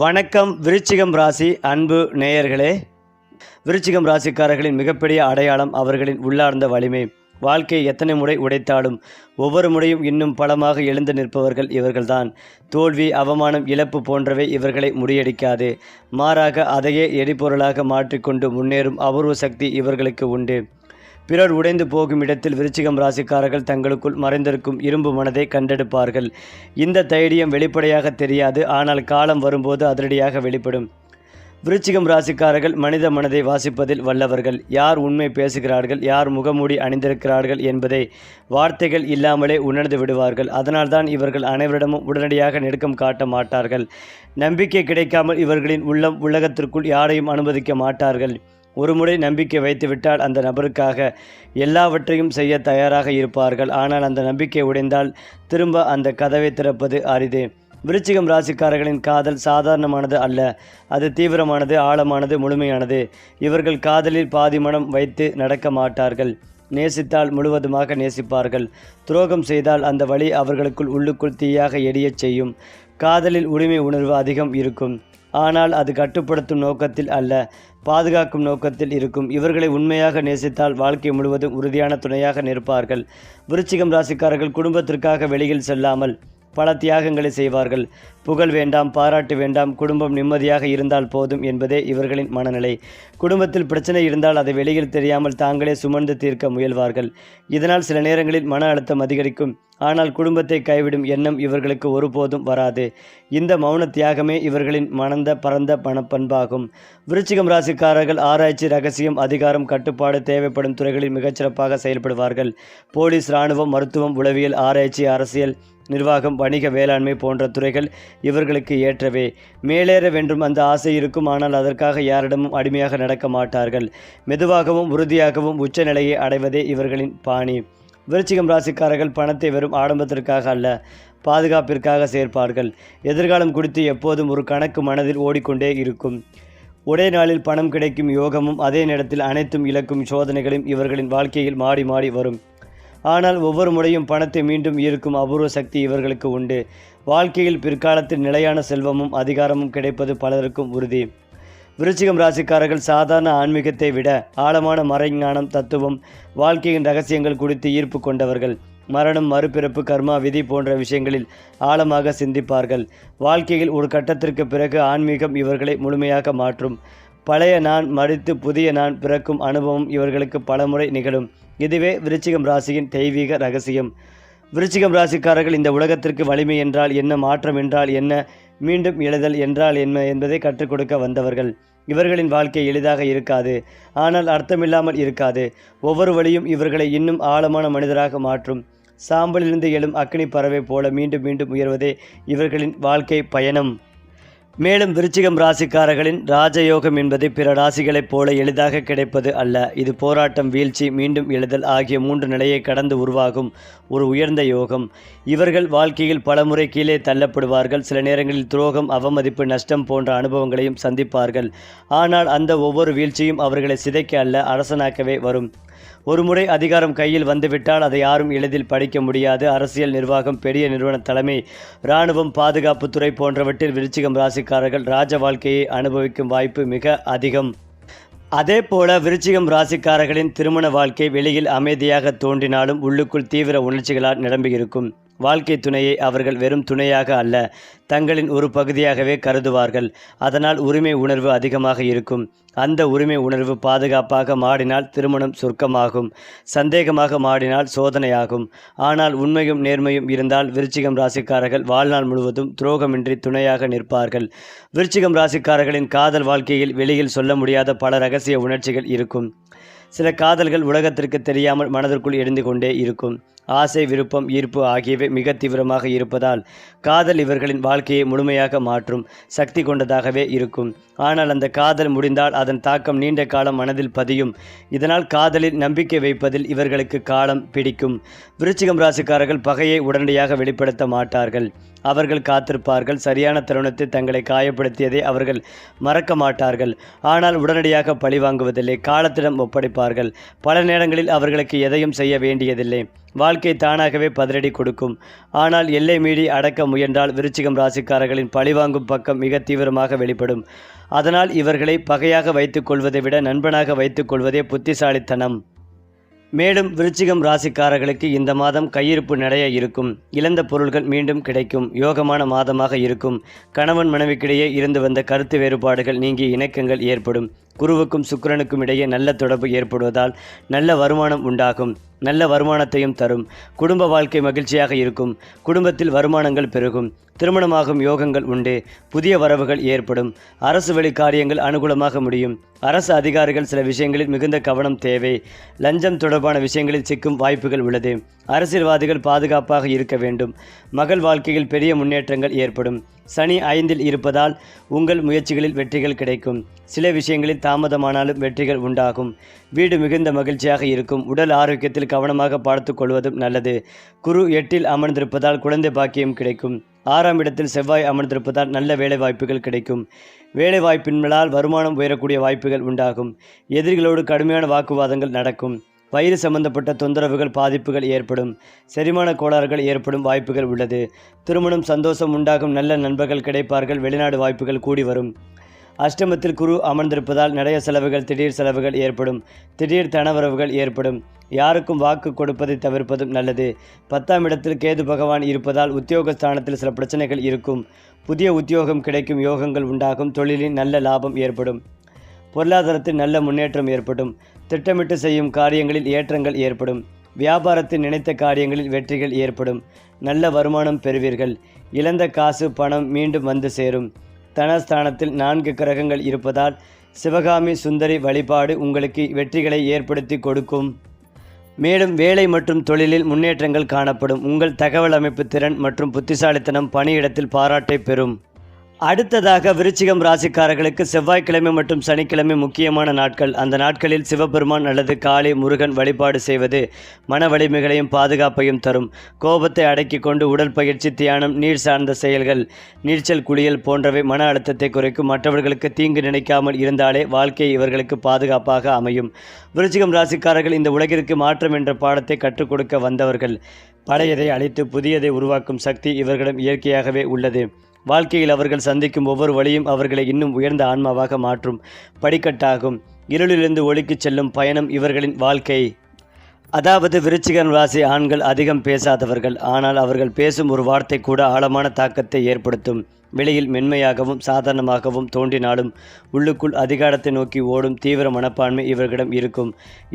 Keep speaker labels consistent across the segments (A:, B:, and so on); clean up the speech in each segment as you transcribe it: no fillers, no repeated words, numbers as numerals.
A: வணக்கம் விருச்சிகம் ராசி அன்பு நேயர்களே. விருச்சிகம் ராசிக்காரர்களின் மிகப்பெரிய அடையாளம் அவர்களின் உள்ளார்ந்த வலிமை. வாழ்க்கையை எத்தனை முறை உடைத்தாலும் ஒவ்வொரு முறையும் இன்னும் பலமாக எழுந்து நிற்பவர்கள் இவர்கள்தான். தோல்வி, அவமானம், இழப்பு போன்றவை இவர்களை முறியடிக்காது. மாறாக அதையே எரிபொருளாக மாற்றிக்கொண்டு முன்னேறும் அபூர்வ சக்தி இவர்களுக்கு உண்டு. பிறர் உடைந்து போகும் இடத்தில் விருச்சிகம் ராசிக்காரர்கள் தங்களுக்குள் மறைந்திருக்கும் இரும்பு மனதை கண்டெடுப்பார்கள். இந்த தைரியம் வெளிப்படையாக தெரியாது, ஆனால் காலம் வரும்போது அதிரடியாக வெளிப்படும். விருச்சிகம் ராசிக்காரர்கள் மனித மனதை வாசிப்பதில் வல்லவர்கள். யார் உண்மை பேசுகிறார்கள், யார் முகமூடி அணிந்திருக்கிறார்கள் என்பதை வார்த்தைகள் இல்லாமலே உணர்ந்து விடுவார்கள். அதனால்தான் இவர்கள் அனைவரிடமும் உடனடியாக நெருக்கம் காட்ட மாட்டார்கள். நம்பிக்கை கிடைக்காமல் இவர்களின் உள்ளம் உலகத்திற்குள் யாரையும் அனுமதிக்க மாட்டார்கள். ஒருமுறை நம்பிக்கை வைத்துவிட்டால் அந்த நபருக்காக எல்லாவற்றையும் செய்ய தயாராக இருப்பார்கள். ஆனால் அந்த நம்பிக்கை உடைந்தால் திரும்ப அந்த கதவை திறப்பது அரிது. விருச்சிகம் ராசிக்காரர்களின் காதல் சாதாரணமானது அல்ல. அது தீவிரமானது, ஆழமானது, முழுமையானது. இவர்கள் காதலில் பாதி மனம் வைத்து நடக்க மாட்டார்கள். நேசித்தால் முழுவதுமாக நேசிப்பார்கள். துரோகம் செய்தால் அந்த வழி அவர்களுக்குள் உள்ளுக்குள் தீயாக எரியச் செய்யும். காதலில் உரிமை உணர்வு அதிகம் இருக்கும். ஆனால் அது கட்டுப்படுத்தும் நோக்கத்தில் அல்ல, பாதுகாக்கும் நோக்கத்தில் இருக்கும். இவர்களை உண்மையாக நேசித்தால் வாழ்க்கை முழுவதும் உறுதியான துணையாக நிற்பார்கள். விருச்சிகம் ராசிக்காரர்கள் குடும்பத்திற்காக வெளியில் செல்லாமல் பல தியாகங்களை செய்வார்கள். புகழ் வேண்டாம், பாராட்டு வேண்டாம், குடும்பம் நிம்மதியாக இருந்தால் போதும் என்பதே இவர்களின் மனநிலை. குடும்பத்தில் பிரச்சனை இருந்தால் அதை வெளியில் தெரியாமல் தாங்களே சுமந்து தீர்க்க முயல்வார்கள். இதனால் சில நேரங்களில் மன அழுத்தம் அதிகரிக்கும். ஆனால் குடும்பத்தை கைவிடும் எண்ணம் இவர்களுக்கு ஒருபோதும் வராது. இந்த மௌன தியாகமே இவர்களின் பரந்த பண்பாகும். விருச்சிகம் ராசிக்காரர்கள் ஆராய்ச்சி, ரகசியம், அதிகாரம், கட்டுப்பாடு தேவைப்படும் துறைகளில் மிகச்சிறப்பாக செயல்படுவார்கள். போலீஸ், இராணுவம், மருத்துவம், உளவியல், ஆராய்ச்சி, அரசியல், நிர்வாகம், வணிக, வேளாண்மை போன்ற துறைகள் இவர்களுக்கு ஏற்றவே. மேலேற வேண்டும் அந்த ஆசை இருக்கும். ஆனால் அதற்காக யாரிடமும் அடிமையாக நடக்க மாட்டார்கள். மெதுவாகவும் உறுதியாகவும் உச்ச நிலையை அடைவதே இவர்களின் பாணி. விருச்சிகம் ராசிக்காரர்கள் பணத்தை வெறும் ஆடம்பரத்திற்காக அல்ல, பாதுகாப்பிற்காக சேர்ப்பார்கள். எதிர்காலம் குறித்து எப்போதும் ஒரு கணக்கு மனதில் ஓடிக்கொண்டே இருக்கும். ஒரே நாளில் பணம் கிடைக்கும் யோகமும் அதே நேரத்தில் அனைத்தும் இழக்கும் சோதனைகளும் இவர்களின் வாழ்க்கையில் மாறி மாறி வரும். ஆனால் ஒவ்வொரு முறையும் பணத்தை மீண்டும் ஈர்க்கும் அபூர்வ சக்தி இவர்களுக்கு உண்டு. வாழ்க்கையில் பிற்காலத்தில் நிலையான செல்வமும் அதிகாரமும் கிடைப்பது பலருக்கும் உறுதி. விருச்சிகம் ராசிக்காரர்கள் சாதாரண ஆன்மீகத்தை விட ஆழமான மறைஞானம், தத்துவம், வாழ்க்கையின் ரகசியங்கள் குறித்து ஈர்ப்பு கொண்டவர்கள். மரணம், மறுபிறப்பு, கர்மா, விதி போன்ற விஷயங்களில் ஆழமாக சிந்திப்பார்கள். வாழ்க்கையில் ஒரு கட்டத்திற்கு பிறகு ஆன்மீகம் இவர்களை முழுமையாக மாற்றும். பழைய நான் மறித்து புதிய நான் பிறக்கும் அனுபவம் இவர்களுக்கு பலமுறை நிகழும். இதுவே விருச்சிகம் ராசியின் தெய்வீக ரகசியம். விருச்சிகம் ராசிக்காரர்கள் இந்த உலகத்திற்கு வலிமை என்றால் என்ன, மாற்றம் என்றால் என்ன, மீண்டும் எழுதல் என்றால் என்ன என்பதை கற்றுக் கொடுக்க வந்தவர்கள். இவர்களின் வாழ்க்கை எளிதாக இருக்காது, ஆனால் அர்த்தமில்லாமல் இருக்காது. ஒவ்வொரு வழியும் இவர்களை இன்னும் ஆழமான மனிதராக மாற்றும். சாம்பலிலிருந்து எழும் அக்னி பறவை போல மீண்டும் மீண்டும் உயர்வதே இவர்களின் வாழ்க்கை பயணம். மேலும் விருச்சிகம் ராசிக்காரர்களின் ராஜயோகம் என்பது பிற ராசிகளைப் போல எளிதாக கிடைப்பது அல்ல. இது போராட்டம், வீழ்ச்சி, மீண்டும் எழுதல் ஆகிய 3 நிலையை கடந்து உருவாகும் ஒரு உயர்ந்த யோகம். இவர்கள் வாழ்க்கையில் பலமுறை கீழே தள்ளப்படுவார்கள். சில நேரங்களில் துரோகம், அவமதிப்பு, நஷ்டம் போன்ற அனுபவங்களையும் சந்திப்பார்கள். ஆனால் அந்த ஒவ்வொரு வீழ்ச்சியும் அவர்களை சிதைக்க அல்ல, அரசனாக்கவே வரும். ஒருமுறை அதிகாரம் கையில் வந்துவிட்டால் அதை யாரும் எளிதில் படிக்க முடியாது. அரசியல், நிர்வாகம், பெரிய நிறுவன தலைமை, இராணுவம், பாதுகாப்புத்துறை போன்றவற்றில் விருச்சிகம் ராசிக்காரர்கள் ராஜ வாழ்க்கையை அனுபவிக்கும் வாய்ப்பு மிக அதிகம். அதே போல விருச்சிகம் ராசிக்காரர்களின் திருமண வாழ்க்கை வெளியில் அமைதியாக தோன்றினாலும் உள்ளுக்குள் தீவிர உணர்ச்சிகளால் நிரம்பியிருக்கும். வாழ்க்கை துணையை அவர்கள் வெறும் துணையாக அல்ல, தங்களின் ஒரு பகுதியாகவே கருதுவார்கள். அதனால் உரிமை உணர்வு அதிகமாக இருக்கும். அந்த உரிமை உணர்வு பாதுகாப்பாக மாறினால் திருமணம் சொர்க்கமாகும், சந்தேகமாக மாறினால் சோதனையாகும். ஆனால் உண்மையும் நேர்மையும் இருந்தால் விருச்சிகம் ராசிக்காரர்கள் வாழ்நாள் முழுவதும் துரோகமின்றி துணையாக நிற்பார்கள். விருச்சிகம் ராசிக்காரர்களின் காதல் வாழ்க்கையில் வெளியில் சொல்ல முடியாத பல இரகசிய உணர்ச்சிகள் இருக்கும். சில காதல்கள் உலகத்திற்கு தெரியாமல் மனதிற்குள் எழுந்து கொண்டே இருக்கும். ஆசை, விருப்பம், ஈர்ப்பு ஆகியவை மிக தீவிரமாக இருப்பதால் காதல் இவர்களின் வாழ்க்கையை முழுமையாக மாற்றும் சக்தி கொண்டதாகவே இருக்கும். ஆனால் அந்த காதல் முடிந்தால் அதன் தாக்கம் நீண்ட காலம் மனதில் பதியும். இதனால் காதலில் நம்பிக்கை வைப்பதில் இவர்களுக்கு காலம் பிடிக்கும். விருச்சிகம் ராசிக்காரர்கள் பகையை உடனடியாக வெளிப்படுத்த மாட்டார்கள். அவர்கள் காத்திருப்பார்கள். சரியான தருணத்தை தங்களை காயப்படுத்தியதை அவர்கள் மறக்க மாட்டார்கள். ஆனால் உடனடியாக பழிவாங்குவதில்லை, காலத்திடம் ஒப்படைப்பார்கள். பல நேரங்களில் அவர்களுக்கு எதையும் செய்ய வேண்டியதில்லை. வாழ்க்கை தானாகவே பதிலடி கொடுக்கும். ஆனால் எல்லை மீறி அடக்க முயன்றால் விருச்சிகம் ராசிக்காரர்களின் பழிவாங்கும் பக்கம் மிக தீவிரமாக வெளிப்படும். அதனால் இவர்களை பகையாக வைத்துக் கொள்வதை விட நண்பனாக வைத்துக் கொள்வதே புத்திசாலித்தனம். மேலும் விருச்சிகம் ராசிக்காரர்களுக்கு இந்த மாதம் கையிருப்பு நிறைய இருக்கும். இழந்த பொருள்கள் மீண்டும் கிடைக்கும். யோகமான மாதமாக இருக்கும். கணவன் மனைவிக்கிடையே இருந்து வந்த கருத்து வேறுபாடுகள் நீங்கி இணக்கங்கள் ஏற்படும். குருவுக்கும் சுக்கிரனுக்கும் இடையே நல்ல தொடர்பு ஏற்படுவதால் நல்ல வருமானம் உண்டாகும். நல்ல வருமானத்தையும் தரும். குடும்ப வாழ்க்கை மகிழ்ச்சியாக இருக்கும். குடும்பத்தில் வருமானங்கள் பெருகும். திருமணமாகும் யோகங்கள் உண்டு. புதிய வரவுகள் ஏற்படும். அரசு வழி காரியங்கள் அனுகூலமாக முடியும். அரசு அதிகாரிகள் சில விஷயங்களில் மிகுந்த கவனம் தேவை. லஞ்சம் தொடர்பான விஷயங்களில் சிக்கும் வாய்ப்புகள் உள்ளது. அரசியல்வாதிகள் பாதுகாப்பாக இருக்க வேண்டும். மகள் வாழ்க்கையில் பெரிய முன்னேற்றங்கள் ஏற்படும். சனி 5இல் இருப்பதால் உங்கள் முயற்சிகளில் வெற்றிகள் கிடைக்கும். சில விஷயங்களில் தாமதமானாலும் வெற்றிகள் உண்டாகும். வீடு மிகுந்த மகிழ்ச்சியாக இருக்கும். உடல் ஆரோக்கியத்தில் கவனமாக பார்த்து கொள்வதும் நல்லது. குரு 8இல் அமர்ந்திருப்பதால் குழந்தை பாக்கியம் கிடைக்கும். 6ஆம் இடத்தில் செவ்வாய் அமர்ந்திருப்பதால் நல்ல வேலை வாய்ப்புகள் கிடைக்கும். வேலை வாய்ப்பின்மலால் வருமானம் உயரக்கூடிய வாய்ப்புகள் உண்டாகும். எதிரிகளோடு கடுமையான வாக்குவாதங்கள் நடக்கும். வயிறு சம்பந்தப்பட்ட தொந்தரவுகள் பாதிப்புகள் ஏற்படும். செரிமான கோளாறுகள் ஏற்படும் வாய்ப்புகள் உள்ளது. திருமணம் சந்தோஷம் உண்டாகும். நல்ல நண்பர்கள் கிடைப்பார்கள். வெளிநாடு வாய்ப்புகள் கூடி வரும். அஷ்டமத்தில் குரு அமர்ந்திருப்பதால் நிறைய செலவுகள் திடீர் செலவுகள் ஏற்படும். திடீர் தனவரவுகள் ஏற்படும். யாருக்கும் வாக்கு கொடுப்பதை தவிர்ப்பதும் நல்லது. 10ஆம் இடத்தில் கேது பகவான் இருப்பதால் உத்தியோகஸ்தானத்தில் சில பிரச்சனைகள் இருக்கும். புதிய உத்தியோகம் கிடைக்கும். யோகங்கள் உண்டாகும். தொழிலின் நல்ல லாபம் ஏற்படும். பொருளாதாரத்தில் நல்ல முன்னேற்றம் ஏற்படும். திட்டமிட்டு செய்யும் காரியங்களில் ஏற்றங்கள் ஏற்படும். வியாபாரத்தில் நினைத்த காரியங்களில் வெற்றிகள் ஏற்படும். நல்ல வருமானம் பெறுவீர்கள். இழந்த காசு பணம் மீண்டும் வந்து சேரும். தனஸ்தானத்தில் 4 கிரகங்கள் இருப்பதால் சிவகாமி சுந்தரி வழிபாடு உங்களுக்கு வெற்றிகளை ஏற்படுத்தி கொடுக்கும். மேலும் வேலை மற்றும் தொழிலில் முன்னேற்றங்கள் காணப்படும். உங்கள் தகவல் அமைப்பு திறன் மற்றும் புத்திசாலித்தனம் பணியிடத்தில் பாராட்டை பெறும். அடுத்ததாக விருச்சிகம் ராசிக்காரர்களுக்கு செவ்வாய்க்கிழமை மற்றும் சனிக்கிழமை முக்கியமான நாட்கள். அந்த நாட்களில் சிவபெருமான் அல்லது காளி முருகன் வழிபாடு செய்வது மன வலிமைகளையும் பாதுகாப்பையும் தரும். கோபத்தை அடக்கி கொண்டு உடல் பயிற்சி, தியானம், நீர் சார்ந்த செயல்கள், நீச்சல், குளியல் போன்றவை மன அழுத்தத்தை குறைக்கும். மற்றவர்களுக்கு தீங்கு நினைக்காமல் இருந்தாலே வாழ்க்கை இவர்களுக்கு பாதுகாப்பாக அமையும். விருச்சிகம் ராசிக்காரர்கள் இந்த உலகிற்கு மாற்றம் என்ற பாடத்தை கற்றுக் கொடுக்க வந்தவர்கள். பழையதை அழித்து புதியதை உருவாக்கும் சக்தி இவர்களிடம் இயற்கையாகவே உள்ளது. வாழ்க்கையில் அவர்கள் சந்திக்கும் ஒவ்வொரு வழியும் அவர்களை இன்னும் உயர்ந்த ஆன்மாவாக மாற்றும் படிக்கட்டாகும். இருளிலிருந்து ஒளிக்கு செல்லும் பயணம் இவர்களின் வாழ்க்கை. அதாவது விருச்சிகம் ராசி ஆண்கள் அதிகம் பேசாதவர்கள். ஆனால் அவர்கள் பேசும் ஒரு வார்த்தை கூட ஆழமான தாக்கத்தை ஏற்படுத்தும். வெளியில் மென்மையாகவும் சாதாரணமாகவும் தோன்றினாலும் உள்ளுக்குள் அதிகாரத்தை நோக்கி ஓடும் தீவிர மனப்பான்மை இவர்களிடம் இருக்கும்.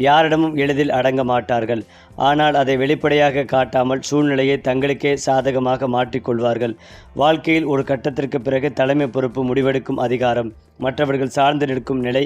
A: யாரிடமும் எளிதில் அடங்க மாட்டார்கள். ஆனால் அதை வெளிப்படையாக காட்டாமல் சூழ்நிலையை தங்களுக்கே சாதகமாக மாற்றிக்கொள்வார்கள். வாழ்க்கையில் ஒரு கட்டத்திற்கு பிறகு தலைமை பொறுப்பு, முடிவெடுக்கும் அதிகாரம், மற்றவர்கள் சார்ந்து நிற்கும் நிலை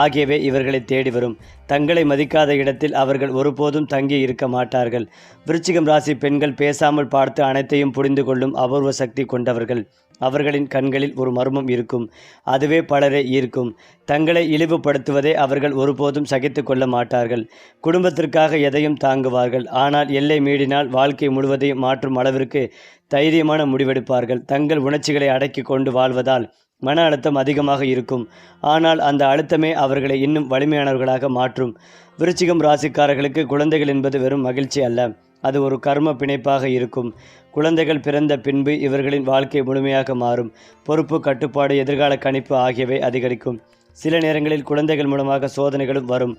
A: ஆகியவை இவர்களை தேடி வரும். தங்களை மதிக்காத இடத்தில் அவர்கள் ஒருபோதும் தங்கி இருக்க மாட்டார்கள். விருச்சிகம் ராசி பெண்கள் பேசாமல் பார்த்து அனைத்தையும் புரிந்து கொள்ளும் அபூர்வ சக்தி கொண்டவர்கள். அவர்களின் கண்களில் ஒரு மர்மம் இருக்கும். அதுவே பலரை ஈர்க்கும். தங்களை இழிவுபடுத்துவதை அவர்கள் ஒருபோதும் சகித்து கொள்ள மாட்டார்கள். குடும்பத்திற்காக எதையும் தாங்குவார்கள். ஆனால் எல்லை மீறினால் வாழ்க்கை முழுவதையும் மாற்றும் அளவிற்கு தைரியமான முடிவெடுப்பார்கள். தங்கள் உணர்ச்சிகளை அடக்கி கொண்டு வாழ்வதால் மன அழுத்தம் அதிகமாக இருக்கும். ஆனால் அந்த அழுத்தமே அவர்களை இன்னும் வலிமையானவர்களாக மாற்றும். விருச்சிகம் ராசிக்காரர்களுக்கு குழந்தைகள் என்பது வெறும் மகிழ்ச்சி அல்ல, அது ஒரு கர்ம பிணைப்பாக இருக்கும். குழந்தைகள் பிறந்த பின்பு இவர்களின் வாழ்க்கை முழுமையாக மாறும். பொறுப்பு, கட்டுப்பாடு, எதிர்கால கணிப்பு ஆகியவை அதிகரிக்கும். சில நேரங்களில் குழந்தைகள் மூலமாக சோதனைகளும் வரும்.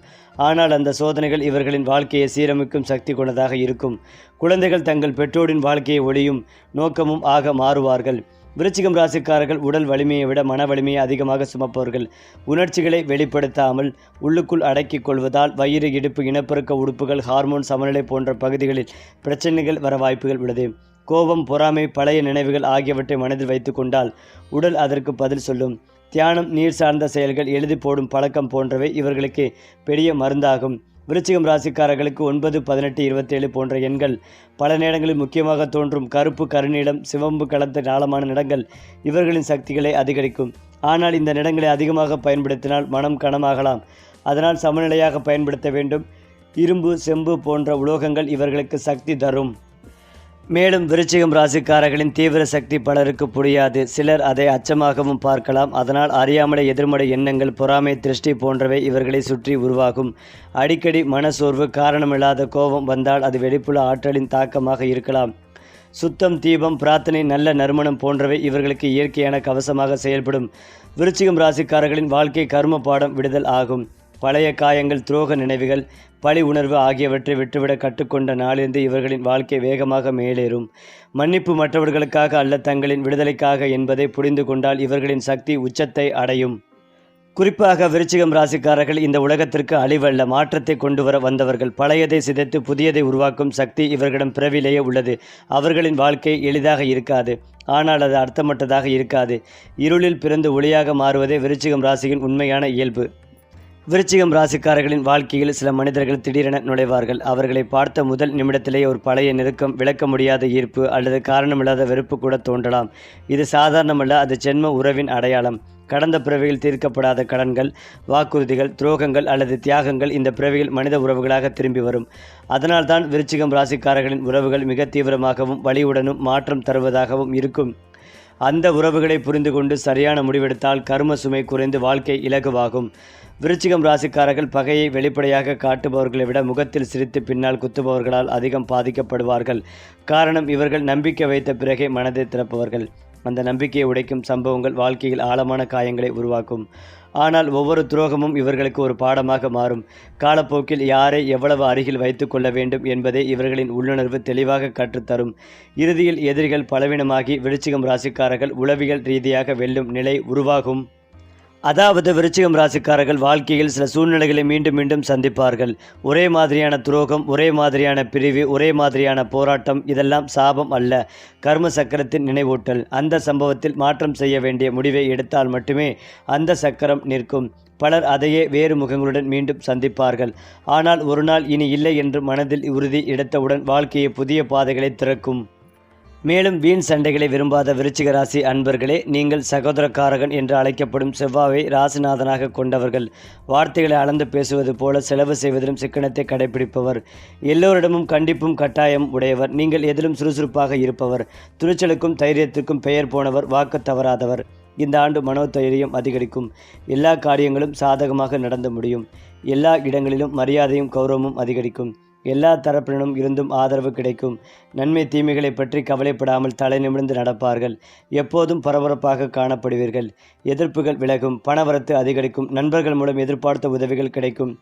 A: ஆனால் அந்த சோதனைகள் இவர்களின் வாழ்க்கையை சீரமைக்கும் சக்தி கொண்டதாக இருக்கும். குழந்தைகள் தங்கள் பெற்றோரின் வாழ்க்கையை ஒளியும் நோக்கமும் ஆக மாறுவார்கள். விருச்சிகம் ராசிக்காரர்கள் உடல் வலிமையை விட மன வலிமையை அதிகமாக சுமப்பவர்கள். உணர்ச்சிகளை வெளிப்படுத்தாமல் உள்ளுக்குள் அடக்கிக் கொள்வதால் வயிறு, இடுப்பு, இனப்பெருக்க உறுப்புகள், ஹார்மோன் சமநிலை போன்ற பகுதிகளில் பிரச்சனைகள் வர வாய்ப்புகள் உள்ளது. கோபம், பொறாமை, பழைய நினைவுகள் ஆகியவற்றை மனதில் வைத்து கொண்டால் உடல் அதற்கு பதில் சொல்லும். தியானம், நீர் சார்ந்த செயல்கள், எழுதி போடும் பழக்கம் போன்றவை இவர்களுக்கு பெரிய மருந்தாகும். விருச்சிகம் ராசிக்காரர்களுக்கு 9, 18, 27 போன்ற எண்கள் பல நேரங்களில் முக்கியமாக தோன்றும். கருப்பு, கருநீலம், சிவம்பு கலந்த ஆழமான நிறங்கள் இவர்களின் சக்திகளை அதிகரிக்கும். ஆனால் இந்த நிறங்களை அதிகமாக பயன்படுத்தினால் மனம் கனமாகலாம். அதனால் சமநிலையாக பயன்படுத்த வேண்டும். இரும்பு, செம்பு போன்ற உலோகங்கள் இவர்களுக்கு சக்தி தரும். மேலும் விருச்சிகம் ராசிக்காரர்களின் தீவிர சக்தி பலருக்கு புரியாது. சிலர் அதை அச்சமாகவும் பார்க்கலாம். அதனால் அறியாமலே எதிர்மறை எண்ணங்கள், பொறாமை, திருஷ்டி போன்றவை இவர்களை சுற்றி உருவாகும். அடிக்கடி மனசோர்வு, காரணமில்லாத கோபம் வந்தால் அது வெளிப்புற ஆற்றலின் தாக்கமாக இருக்கலாம். சுத்தம், தீபம், பிரார்த்தனை, நல்ல நறுமணம் போன்றவை இவர்களுக்கு இயற்கையான கவசமாக செயல்படும். விருச்சிகம் ராசிக்காரர்களின் வாழ்க்கை கர்ம பாடம் விடுதல் ஆகும். பழைய காயங்கள், துரோக நினைவுகள், பழி உணர்வு ஆகியவற்றை விட்டுவிட கற்றுக்கொண்ட நாளிலிருந்து இவர்களின் வாழ்க்கை வேகமாக மேலேறும். மன்னிப்பு மற்றவர்களுக்காக அல்ல, தங்களின் விடுதலைக்காக என்பதை புரிந்து கொண்டால் இவர்களின் சக்தி உச்சத்தை அடையும். குறிப்பாக விருச்சிகம் ராசிக்காரர்கள் இந்த உலகத்திற்கு அழிவல்ல, மாற்றத்தை கொண்டு வர வந்தவர்கள். பழையதை சிதைத்து புதியதை உருவாக்கும் சக்தி இவர்களிடம் பிறவிலேயே உள்ளது. அவர்களின் வாழ்க்கை எளிதாக இருக்காது, ஆனால் அது அர்த்தமற்றதாக இருக்காது. இருளில் பிறந்து ஒளியாக மாறுவதே விருச்சிகம் ராசியின் உண்மையான இயல்பு. விருச்சிகம் ராசிக்காரர்களின் வாழ்க்கையில் சில மனிதர்கள் திடீரென நுழைவார்கள். அவர்களை பார்த்த முதல் நிமிடத்திலேயே ஒரு பழைய நெருக்கம், விளக்க முடியாத ஈர்ப்பு அல்லது காரணமில்லாத வெறுப்பு கூட தோன்றலாம். இது சாதாரணமல்ல, அது ஜென்ம உறவின் அடையாளம். கடந்த பிறவியில் தீர்க்கப்படாத கடன்கள், வாக்குறுதிகள், துரோகங்கள் அல்லது தியாகங்கள் இந்த பிறவியில் மனித உறவுகளாக திரும்பி வரும். அதனால்தான் விருச்சிகம் ராசிக்காரர்களின் உறவுகள் மிக தீவிரமாகவும் வலியுடனும் மாற்றம் தருவதாகவும் இருக்கும். அந்த உறவுகளை புரிந்து கொண்டு சரியான முடிவெடுத்தால் கர்ம சுமை குறைந்து வாழ்க்கை இலகுவாகும். விருச்சிகம் ராசிக்காரர்கள் பகையை வெளிப்படையாக காட்டுபவர்களை விட முகத்தில் சிரித்து பின்னால் குத்துபவர்களால் அதிகம் பாதிக்கப்படுவார்கள். காரணம், இவர்கள் நம்பிக்கை வைத்த பிறகே மனதை திறப்பவர்கள். அந்த நம்பிக்கையை உடைக்கும் சம்பவங்கள் வாழ்க்கையில் ஆழமான காயங்களை உருவாக்கும். ஆனால் ஒவ்வொரு துரோகமும் இவர்களுக்கு ஒரு பாடமாக மாறும். காலப்போக்கில் யாரை எவ்வளவு அருகில் வைத்து கொள்ள வேண்டும் என்பதை இவர்களின் உள்ளுணர்வு தெளிவாக கற்றுத்தரும். இறுதியில் எதிரிகள் பலவீனமாகி விருச்சிகம் ராசிக்காரர்கள் உளவியல் ரீதியாக வெல்லும் நிலை உருவாகும். அதாவது விருச்சிகம் ராசிக்காரர்கள் வாழ்க்கையில் சில சூழ்நிலைகளை மீண்டும் மீண்டும் சந்திப்பார்கள். ஒரே மாதிரியான துரோகம், ஒரே மாதிரியான பிரிவு, ஒரே மாதிரியான போராட்டம், இதெல்லாம் சாபம் அல்ல, கர்ம சக்கரத்தின் நினைவூட்டல். அந்த சம்பவத்தில் மாற்றம் செய்ய வேண்டிய முடிவை எடுத்தால் மட்டுமே அந்த சக்கரம் நிற்கும். பலர் அதையே வேறு முகங்களுடன் மீண்டும் சந்திப்பார்கள். ஆனால் ஒரு நாள் இனி இல்லை என்று மனதில் உறுதி எடுத்தவுடன் வாழ்க்கையை புதிய பாதைகளை திறக்கும். மேலும் வீண் சண்டைகளை விரும்பாத விருச்சிக ராசி அன்பர்களே, நீங்கள் சகோதரக்காரகன் என்று அழைக்கப்படும் செவ்வாயை ராசிநாதனாக கொண்டவர்கள். வார்த்தைகளை அளந்து பேசுவது போல செலவு செய்வதிலும் சிக்கனத்தை கடைபிடிப்பவர். எல்லோரிடமும் கண்டிப்பும் கட்டாயம் உடையவர். நீங்கள் எதிலும் சுறுசுறுப்பாக இருப்பவர். துணிச்சலுக்கும் தைரியத்திற்கும் பெயர் போனவர். வாக்கு தவறாதவர். இந்த ஆண்டு மனோதைரியம் அதிகரிக்கும். எல்லா காரியங்களும் சாதகமாக நடந்து முடியும். எல்லா இடங்களிலும் மரியாதையும் கௌரவமும் அதிகரிக்கும். எல்லா தரப்பினரும் இருந்தும் ஆதரவு கிடைக்கும். நன்மை தீமைகளை பற்றி கவலைப்படாமல் தலை நிமிர்ந்து நடப்பார்கள். எப்போதும் பரபரப்பாக காணப்படுவீர்கள். எதிர்ப்புகள் விலகும். பணவரத்து அதிகரிக்கும். நண்பர்கள் மூலம் எதிர்பார்த்த உதவிகள் கிடைக்கும்.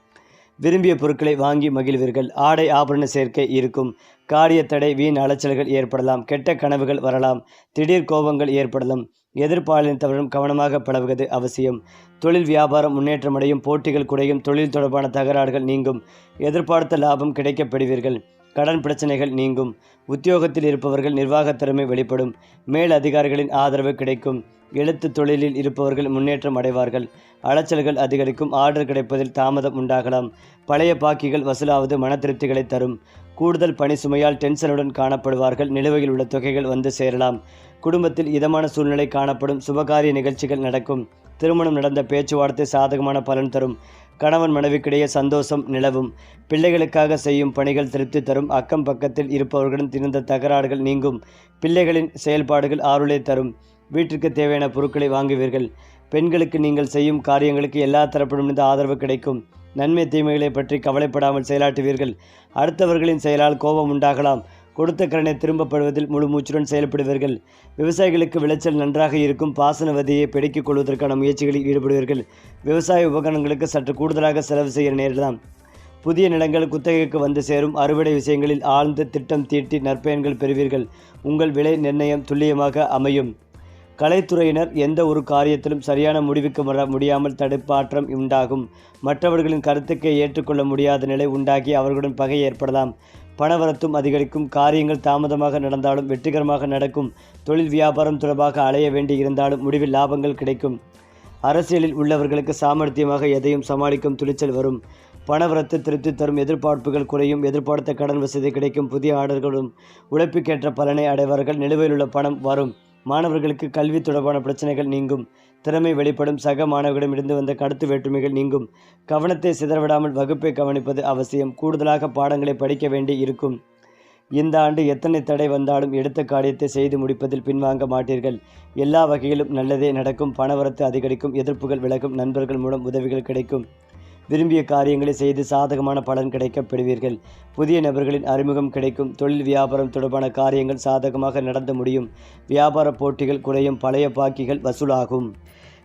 A: விரும்பிய பொருட்களை வாங்கி மகிழ்வீர்கள். ஆடை ஆபரண சேர்க்கை இருக்கும். காரிய தடை, வீண் அலைச்சல்கள் ஏற்படலாம். கெட்ட கனவுகள் வரலாம். திடீர் கோபங்கள் ஏற்படலாம். எதிர்பாலினத்தவரும் கவனமாக பழகுவது அவசியம். தொழில் வியாபாரம் முன்னேற்றமடையும். போட்டிகள் குறையும். தொழில் தொடர்பான தகராறுகள் நீங்கும். எதிர்பார்த்த லாபம் கிடைக்கப் பெறுவீர்கள். கடன் பிரச்சனைகள் நீங்கும். உத்தியோகத்தில் இருப்பவர்கள் நிர்வாகத் திறமை வெளிப்படும். மேல் அதிகாரிகளின் ஆதரவு கிடைக்கும். எழுத்து தொழிலில் இருப்பவர்கள் முன்னேற்றம் அடைவார்கள். அலைச்சல்கள் அதிகரிக்கும். ஆர்டர் கிடைப்பதில் தாமதம் உண்டாகலாம். பழைய பாக்கிகள் வசூலாவது மன திருப்திகளை தரும். கூடுதல் பணி சுமையால் டென்ஷனுடன் காணப்படுவார்கள். நிலுவையில் உள்ள தொகைகள் வந்து சேரலாம். குடும்பத்தில் இதமான சூழ்நிலை காணப்படும். சுபகாரிய நிகழ்ச்சிகள் நடக்கும். திருமணம் நடந்த பேச்சுவார்த்தை சாதகமான பலன் தரும். கணவன் மனைவிக்கிடையே சந்தோஷம் நிலவும். பிள்ளைகளுக்காக செய்யும் பணிகள் திருப்தி தரும். அக்கம் பக்கத்தில் இருப்பவர்களுடன் திறந்த தகராறுகள் நீங்கும். பிள்ளைகளின் செயல்பாடுகள் ஆறுதலை தரும். வீட்டிற்கு தேவையான பொருட்களை வாங்குவீர்கள். பெண்களுக்கு நீங்கள் செய்யும் காரியங்களுக்கு எல்லா தரப்பிலுமிருந்து ஆதரவு கிடைக்கும். நன்மை தீமைகளை பற்றி கவலைப்படாமல் செயலாற்றுவீர்கள். அடுத்தவர்களின் செயலால் கோபம் உண்டாகலாம். கொடுத்த கடனை திரும்பப்படுவதில் முழு மூச்சுடன் செயல்படுவீர்கள். விவசாயிகளுக்கு விளைச்சல் நன்றாக இருக்கும். பாசன வதியை பெருக்கிக் கொள்வதற்கான முயற்சிகளில் ஈடுபடுவீர்கள். விவசாய உபகரணங்களுக்கு சற்று கூடுதலாக செலவு செய்ய நேரிடலாம். புதிய நிலங்கள் குத்தகைக்கு வந்து சேரும். அறுவடை விஷயங்களில் ஆழ்ந்து திட்டம் தீட்டி நற்பயன்கள் பெறுவீர்கள். உங்கள் விலை நிர்ணயம் துல்லியமாக அமையும். கலைத்துறையினர் எந்த ஒரு காரியத்திலும் சரியான முடிவுக்கு வர முடியாமல் தடுப்பாற்றம் உண்டாகும். மற்றவர்களின் கருத்துக்கை ஏற்றுக்கொள்ள முடியாத நிலை உண்டாகி அவர்களுடன் பகை ஏற்படலாம். பணவரத்தும் அதிகரிக்கும். காரியங்கள் தாமதமாக நடந்தாலும் வெற்றிகரமாக நடக்கும். தொழில் வியாபாரம் தொடர்பாக அலைய வேண்டி இருந்தாலும் முடிவில் லாபங்கள் கிடைக்கும். அரசியலில் உள்ளவர்களுக்கு சாமர்த்தியமாக எதையும் சமாளிக்கும் துணிச்சல் வரும். பணவரத்து திருப்தி தரும். எதிர்பார்ப்புகள் குறையும். எதிர்பார்த்த கடன் வசதி கிடைக்கும். புதிய ஆர்டர்களும் உழைப்புக்கேற்ற பலனை அடைவார்கள். நிலுவையில் உள்ள பணம் வரும். மாணவர்களுக்கு கல்வி தொடர்பான பிரச்சனைகள் நீங்கும். திறமை வெளிப்படும். சக மாணவர்களிடமிருந்து வந்த கருத்து வேற்றுமைகள் நீங்கும். கவனத்தை சிதறவிடாமல் வகுப்பை கவனிப்பது அவசியம். கூடுதலாக பாடங்களை படிக்க வேண்டி இருக்கும். இந்த ஆண்டு எத்தனை தடை வந்தாலும் எடுத்த காரியத்தை செய்து முடிப்பதில் பின்வாங்க மாட்டீர்கள். எல்லா வகையிலும் நல்லதே நடக்கும். பணவரத்து அதிகரிக்கும். எதிர்ப்புகள் விலகும். நண்பர்கள் மூலம் உதவிகள் கிடைக்கும். விரும்பிய காரியங்களை செய்து சாதகமான பலன் கிடைக்கப் பெறுவீர்கள். புதிய நபர்களின் அறிமுகம் கிடைக்கும். தொழில் வியாபாரம் தொடர்பான காரியங்கள் சாதகமாக நடந்து முடியும். வியாபார போட்டிகள் குறையும். பழைய பாக்கிகள் வசூலாகும்.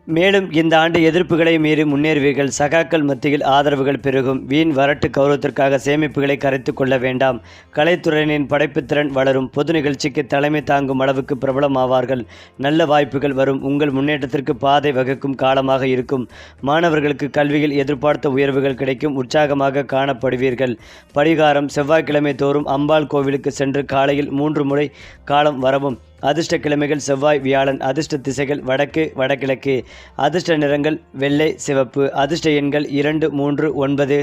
A: மேலும் இந்த ஆண்டு எதிர்ப்புகளை மீறி முன்னேறுவீர்கள். சகாக்கள் மத்தியில் ஆதரவுகள் பெருகும். வீண் வரட்டு கௌரவத்திற்காக சேமிப்புகளை கரைத்து கொள்ள வேண்டாம். கலைத்துறையினின் படைப்புத்திறன் வளரும். பொது நிகழ்ச்சிக்கு தலைமை தாங்கும் அளவுக்கு பிரபலமாவார்கள். நல்ல வாய்ப்புகள் வரும். உங்கள் முன்னேற்றத்திற்கு பாதை வகுக்கும் காலமாக இருக்கும். மாணவர்களுக்கு கல்வியில் எதிர்பார்த்த உயர்வுகள் கிடைக்கும். உற்சாகமாக காணப்படுவீர்கள். பரிகாரம்: செவ்வாய்க்கிழமை தோறும் அம்பாள் கோவிலுக்கு சென்று காலையில் 3 முறை காலம் வரவும். அதிர்ஷ்ட கிழமைகள் செவ்வாய், வியாழன். அதிர்ஷ்ட திசைகள் வடக்கு, வடகிழக்கு. அதிர்ஷ்ட நிறங்கள் வெள்ளை, சிவப்பு. அதிர்ஷ்ட எண்கள் 2, 3, 9.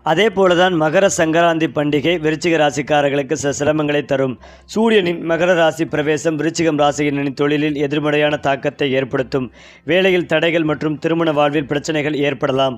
A: அதே போலதான் மகர சங்கராந்தி பண்டிகை விருச்சிக ராசிக்காரர்களுக்கு சில சிரமங்களை தரும். சூரியனின் மகர ராசி பிரவேசம் விருச்சிகம் ராசியினரின் தொழிலில் எதிர்மறையான தாக்கத்தை ஏற்படுத்தும். வேலையில் தடைகள் மற்றும் திருமண வாழ்வில் பிரச்சனைகள் ஏற்படலாம்.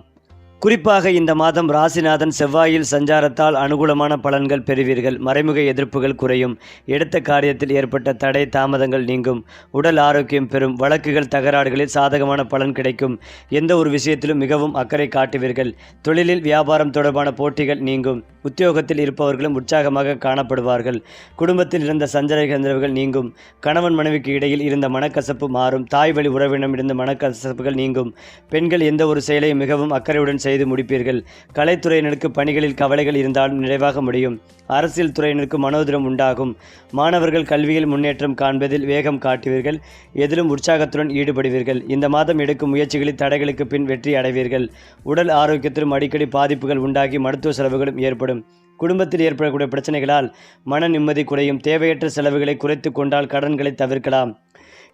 A: குறிப்பாக இந்த மாதம் ராசிநாதன் செவ்வாயில் சஞ்சாரத்தால் அனுகூலமான பலன்கள் பெறுவீர்கள். மறைமுக எதிர்ப்புகள் குறையும். எடுத்த காரியத்தில் ஏற்பட்ட தடை தாமதங்கள் நீங்கும். உடல் ஆரோக்கியம் பெறும். வழக்குகள் தகராறுகளில் சாதகமான பலன் கிடைக்கும். எந்த ஒரு விஷயத்திலும் மிகவும் அக்கறை காட்டுவீர்கள். தொழிலில் வியாபாரம் தொடர்பான போட்டிகள் நீங்கும். உத்தியோகத்தில் இருப்பவர்களும் உற்சாகமாக காணப்படுவார்கள். குடும்பத்தில் இருந்த சஞ்சலங்கள் நீங்கும். கணவன் மனைவிக்கு இடையில் இருந்த மனக்கசப்பு மாறும். தாய் வழி உறவினம் இருந்த மனக்கசப்புகள் நீங்கும். பெண்கள் எந்த ஒரு செயலையும் மிகவும் அக்கறையுடன் செய்து முடிப்பீர்கள். கலைத்துறையினருக்கு பணிகளில் கவலைகள் இருந்தாலும் நிறைவாக முடியும். அரசியல் துறையினருக்கு மனோதிரம் உண்டாகும். மாணவர்கள் கல்வியில் முன்னேற்றம் காண்பதில் வேகம் காட்டுவீர்கள். எதிலும் உற்சாகத்துடன் ஈடுபடுவீர்கள். இந்த மாதம் எடுக்கும் முயற்சிகளில் தடைகளுக்கு பின் வெற்றி அடைவீர்கள். உடல் ஆரோக்கியத்திலும் அடிக்கடி பாதிப்புகள் உண்டாகி மருத்துவ செலவுகளும் ஏற்படும். குடும்பத்தில் ஏற்படக்கூடிய பிரச்சனைகளால் மன நிம்மதி குறையும். தேவையற்ற செலவுகளை குறைத்து கொண்டால் கடன்களை தவிர்க்கலாம்.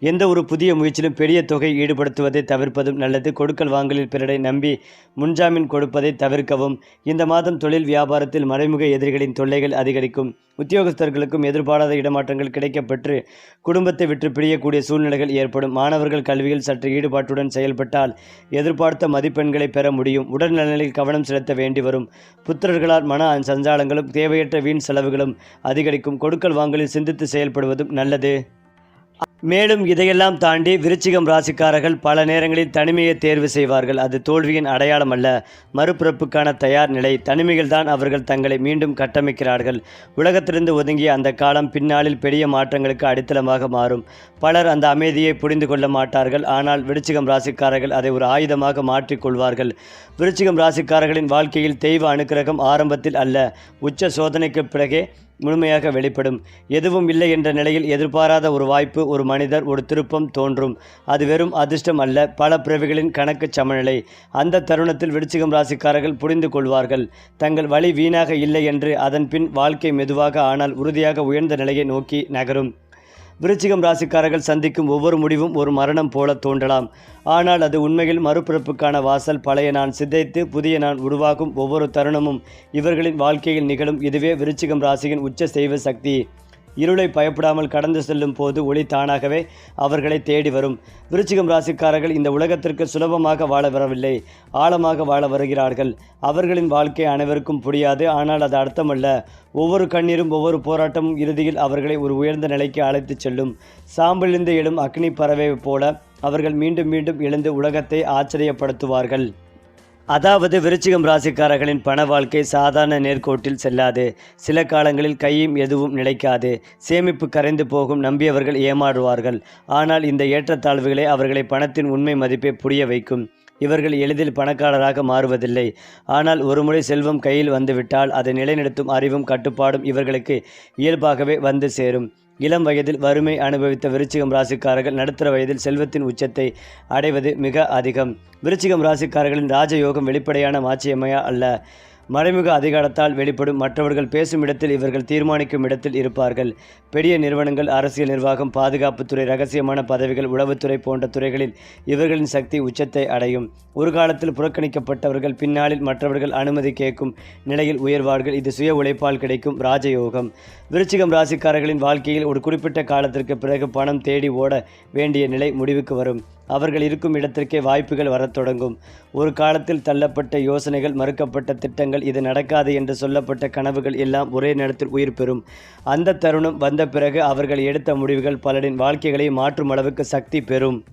A: எந்த ஒரு புதிய முயற்சியிலும் பெரிய தொகை ஈடுபடுத்துவதை தவிர்ப்பதும் நல்லது. கொடுக்கல் வாங்கலில் பிறரை நம்பி முன்ஜாமீன் கொடுப்பதை தவிர்க்கவும். இந்த மாதம் தொழில் வியாபாரத்தில் மறைமுக எதிரிகளின் தொல்லைகள் அதிகரிக்கும். உத்தியோகஸ்தர்களுக்கும் எதிர்பாராத இடமாற்றங்கள் கிடைக்கப்பெற்று குடும்பத்தை விட்டு பிரியக்கூடிய சூழ்நிலைகள் ஏற்படும். மாணவர்கள் கல்வியில் சற்று ஈடுபாட்டுடன் செயல்பட்டால் எதிர்பார்த்த மதிப்பெண்களை பெற முடியும். உடல்நலனில் கவனம் செலுத்த வேண்டி வரும். புத்திரர்களால் மன சஞ்சாலங்களும் தேவையற்ற வீண் செலவுகளும் அதிகரிக்கும். கொடுக்கல் வாங்கலில் சிந்தித்து செயல்படுவதும் நல்லது. மேலும் இதையெல்லாம் தாண்டி விருச்சிகம் ராசிக்காரர்கள் பல நேரங்களில் தனிமையை தேர்வு செய்வார்கள். அது தோல்வியின் அடையாளம் அல்ல, மறுபிறப்புக்கான தயார் நிலை. தனிமைகள் தான் அவர்கள் தங்களை மீண்டும் கட்டமைக்கிறார்கள். உலகத்திலிருந்து ஒதுங்கிய அந்த காலம் பின்னாளில் பெரிய மாற்றங்களுக்கு அடித்தளமாக மாறும். பலர் அந்த அமைதியை புரிந்து கொள்ள மாட்டார்கள். ஆனால் விருச்சிகம் ராசிக்காரர்கள் அதை ஒரு ஆயுதமாக மாற்றிக்கொள்வார்கள். விருச்சிகம் ராசிக்காரர்களின் வாழ்க்கையில் தெய்வ அனுக்கிரகம் ஆரம்பத்தில் அல்ல, உச்ச சோதனைக்கு பிறகே முழுமையாக வெளிப்படும். எதுவும் இல்லை என்ற நிலையில் எதிர்பாராத ஒரு வாய்ப்பு, ஒரு மனிதர், ஒரு திருப்பம் தோன்றும். அது வெறும் அதிர்ஷ்டம் அல்ல, பல பிறவிகளின் கணக்கு சமநிலை. அந்த தருணத்தில் விருச்சிகம் ராசிக்காரர்கள் புரிந்து கொள்வார்கள். தங்கள் வழி வீணாக இல்லை என்று. அதன் பின் வாழ்க்கை மெதுவாக ஆனால் உறுதியாக உயர்ந்த நிலையை நோக்கி நகரும். விருச்சிகம் ராசிக்காரர்கள் சந்திக்கும் ஒவ்வொரு முடிவும் ஒரு மரணம் போல தோன்றலாம். ஆனால் அது உண்மையில் மறுபிறப்புக்கான வாசல். பழைய நான் சிதைத்து புதிய நான் உருவாக்கும் ஒவ்வொரு தருணமும் இவர்களின் வாழ்க்கையில் நிகழும். இதுவே விருச்சிகம் ராசியின் உச்ச செய்வ சக்தி. இருளை பயப்படாமல் கடந்து செல்லும் போது ஒளி தானாகவே அவர்களை தேடி வரும். விருச்சிகம் ராசிக்காரர்கள் இந்த உலகத்திற்கு சுலபமாக வாழ வரவில்லை, ஆழமாக வாழ வருகிறார்கள். அவர்களின் வாழ்க்கை அனைவருக்கும் புரியாது. ஆனால் அது அர்த்தமல்ல. ஒவ்வொரு கண்ணீரும் ஒவ்வொரு போராட்டமும் இறுதியில் அவர்களை ஒரு உயர்ந்த நிலைக்கு அழைத்துச் செல்லும். சாம்பலிருந்து எழும் அக்னி பறவை போல அவர்கள் மீண்டும் மீண்டும் எழுந்து உலகத்தை ஆச்சரியப்படுத்துவார்கள். அதாவது விருச்சிகம் ராசிக்காரர்களின் பண வாழ்க்கை சாதாரண நேர்கோட்டில் செல்லாது. சில காலங்களில் கையும் எதுவும் நிலைக்காது. சேமிப்பு கரைந்து போகும். நம்பியவர்கள் ஏமாறுவார்கள். ஆனால் இந்த ஏற்றத்தாழ்வுகளே அவர்களை பணத்தின் உண்மை மதிப்பை புரிய வைக்கும். இவர்கள் எளிதில் பணக்காரராக மாறுவதில்லை. ஆனால் ஒருமுறை செல்வம் கையில் வந்துவிட்டால் அதை நிலைநிறுத்தும் அறிவும் கட்டுப்பாடும் இவர்களுக்கு இயல்பாகவே வந்து சேரும். இளம் வயதில் வறுமை அனுபவித்த விருச்சிகம் ராசிக்காரர்கள் நடுத்தர வயதில் செல்வத்தின் உச்சத்தை அடைவது மிக அதிகம். விருச்சிகம் ராசிக்காரர்களின் ராஜயோகம் வெளிப்படையான மாட்சியமையா அல்ல, மறைமுக அதிகாரத்தால் வெளிப்படும். மற்றவர்கள் பேசும் இடத்தில் இவர்கள் தீர்மானிக்கும் இடத்தில் இருப்பார்கள். பெரிய நிறுவனங்கள், அரசியல் நிர்வாகம், பாதுகாப்புத்துறை, ரகசியமான பதவிகள், உளவுத்துறை போன்ற துறைகளில் இவர்களின் சக்தி உச்சத்தை அடையும். ஒரு காலத்தில் புறக்கணிக்கப்பட்டவர்கள் பின்னாளில் மற்றவர்கள் அனுமதி கேட்கும் நிலையில் உயர்வார்கள். இது சுய உழைப்பால் கிடைக்கும் ராஜயோகம். விருச்சிகம் ராசிக்காரர்களின் வாழ்க்கையில் ஒரு குறிப்பிட்ட காலத்திற்கு பிறகு பணம் தேடி ஓட வேண்டிய நிலை முடிவுக்கு வரும். அவர்கள் இருக்கும் இடத்திற்கே வாய்ப்புகள் வரத் தொடங்கும். ஒரு காலத்தில் தள்ளப்பட்ட யோசனைகள், மறுக்கப்பட்ட திட்டங்கள், இது நடக்காது என்று சொல்லப்பட்ட கனவுகள் எல்லாம் ஒரே நேரத்தில் உயிர் பெறும். அந்த தருணம் வந்த பிறகு அவர்கள் எடுத்த முடிவுகள் பலரின் வாழ்க்கைகளை மாற்றும் அளவுக்கு சக்தி பெறும்.